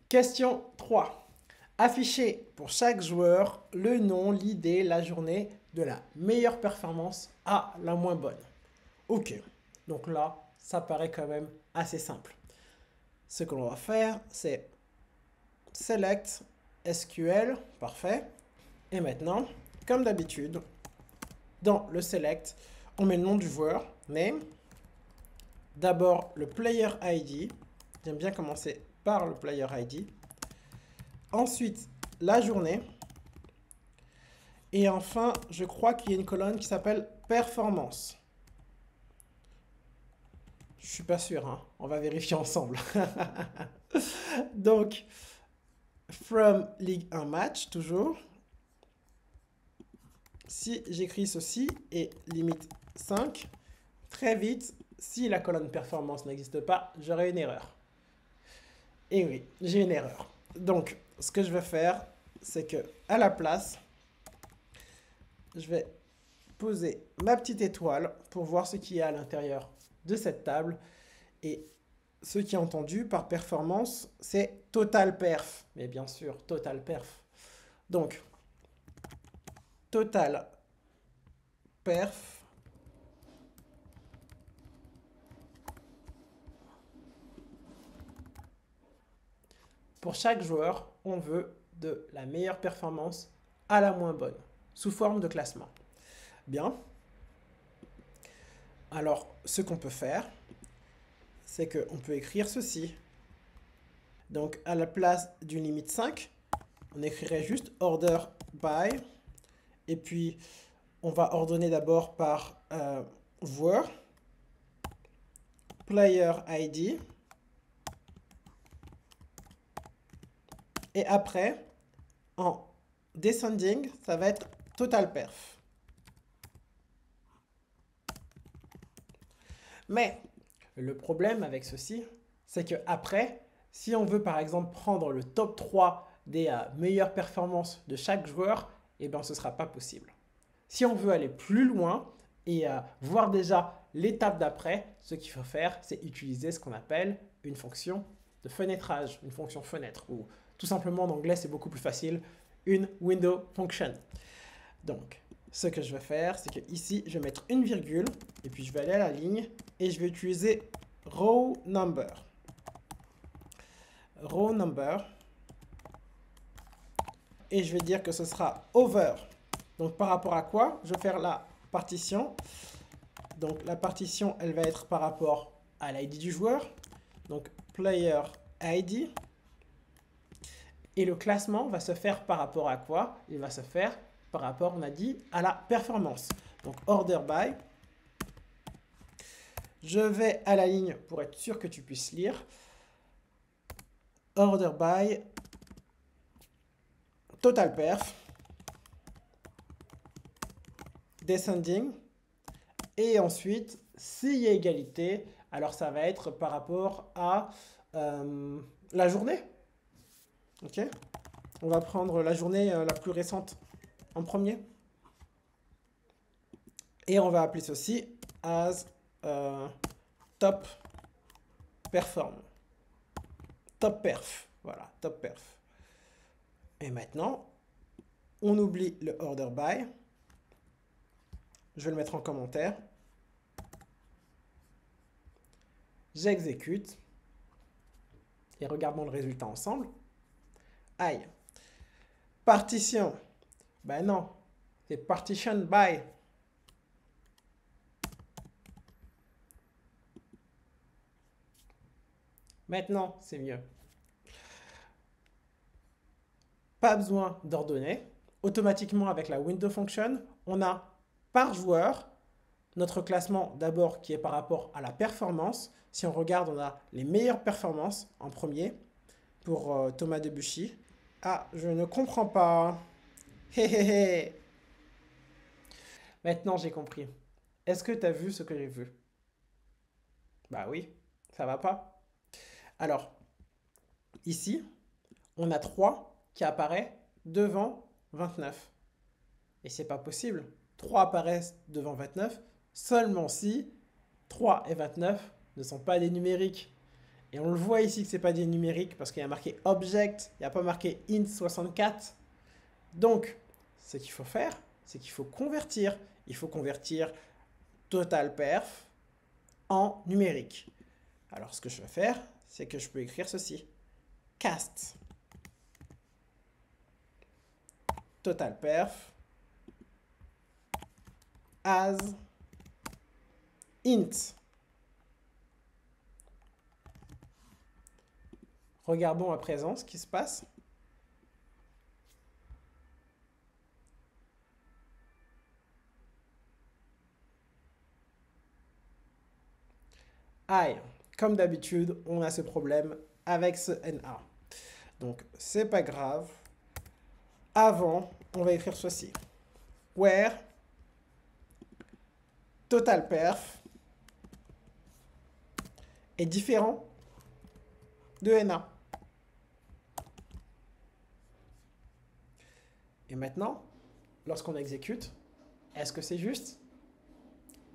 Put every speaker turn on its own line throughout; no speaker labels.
Question 3. Afficher pour chaque joueur le nom, l'idée, la journée de la meilleure performance à la moins bonne. Ok, donc là, ça paraît quand même assez simple. Ce que l'on va faire, c'est select SQL, parfait. Et maintenant, comme d'habitude, dans le select, on met le nom du joueur, name. D'abord le player ID. J'aime bien commencer par le player ID. Ensuite, la journée. Et enfin, je crois qu'il y a une colonne qui s'appelle performance. Je suis pas sûr, hein. On va vérifier ensemble. Donc, from Ligue 1 match, toujours. Si j'écris ceci et limite 5, très vite, si la colonne performance n'existe pas, j'aurai une erreur. Et oui, j'ai une erreur. Donc, ce que je vais faire, c'est que à la place, je vais poser ma petite étoile pour voir ce qu'il y a à l'intérieur de cette table. Et ce qui est entendu par performance, c'est total perf. Mais bien sûr, total perf. Donc, total perf. Pour chaque joueur, on veut de la meilleure performance à la moins bonne, sous forme de classement. Bien. Alors, ce qu'on peut faire, c'est qu'on peut écrire ceci. Donc, à la place d'une limite 5, on écrirait juste order by. Et puis, on va ordonner d'abord par joueur, player ID. Et après, en descending, ça va être total perf. Mais le problème avec ceci, c'est que après, si on veut par exemple prendre le top 3 des meilleures performances de chaque joueur, eh bien ce ne sera pas possible. Si on veut aller plus loin et voir déjà l'étape d'après, ce qu'il faut faire, c'est utiliser ce qu'on appelle une fonction de fenêtrage, une fonction fenêtre, ou tout simplement en anglais c'est beaucoup plus facile, une window function. Donc, ce que je vais faire, c'est que ici, je vais mettre une virgule, et puis je vais aller à la ligne, et je vais utiliser row number. Row number. Et je vais dire que ce sera over. Donc, par rapport à quoi? Je vais faire la partition. Donc, la partition, elle va être par rapport à l'ID du joueur. Donc, player ID. Et le classement va se faire par rapport à quoi? Il va se faire par rapport, on a dit, à la performance. Donc, order by. Je vais à la ligne pour être sûr que tu puisses lire. Order by. Total perf. Descending. Et ensuite, s'il y a égalité, alors ça va être par rapport à la journée. Ok? On va prendre la journée la plus récente en premier. Et on va appeler ceci as top perform. Top perf. Voilà, top perf. Et maintenant, on oublie le order by. Je vais le mettre en commentaire. J'exécute. Et regardons le résultat ensemble. Aïe. Partition. Ben non, c'est partition by. Maintenant, c'est mieux. Pas besoin d'ordonner. Automatiquement, avec la window function, on a par joueur notre classement d'abord qui est par rapport à la performance. Si on regarde, on a les meilleures performances en premier pour Thomas Debuchy. Ah, je ne comprends pas. Hé hé hé. Maintenant, j'ai compris. Est-ce que tu as vu ce que j'ai vu? Bah oui, ça va pas. Alors, ici, on a 3 qui apparaît devant 29. Et c'est pas possible. 3 apparaissent devant 29 seulement si 3 et 29 ne sont pas des numériques. Et on le voit ici que ce n'est pas des numériques parce qu'il y a marqué object, il n'y a pas marqué int64. Donc, ce qu'il faut faire, c'est qu'il faut convertir. Il faut convertir totalperf en numérique. Alors, ce que je vais faire, c'est que je peux écrire ceci. Cast totalperf as int. Regardons à présent ce qui se passe. Aïe, comme d'habitude, on a ce problème avec ce NA. Donc, c'est pas grave. Avant, on va écrire ceci. Where totalperf est différent de NA. Et maintenant, lorsqu'on exécute, est-ce que c'est juste?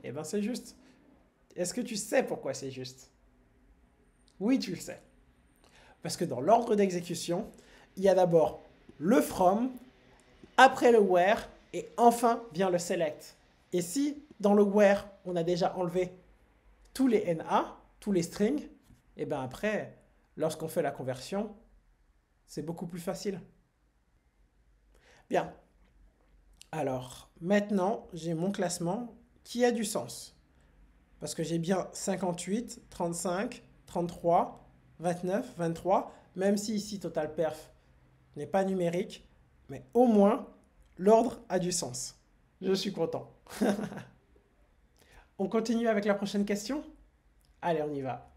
Eh bien, c'est juste. Est-ce que tu sais pourquoi c'est juste? Oui, tu le sais. Parce que dans l'ordre d'exécution, il y a d'abord le from, après le where, et enfin vient le select. Et si, dans le where, on a déjà enlevé tous les NA, tous les strings, et bien après, lorsqu'on fait la conversion, c'est beaucoup plus facile. Bien. Alors, maintenant, j'ai mon classement qui a du sens. Parce que j'ai bien 58, 35, 33, 29, 23, même si ici totalperf n'est pas numérique, mais au moins, l'ordre a du sens. Je suis content. On continue avec la prochaine question? Allez, on y va.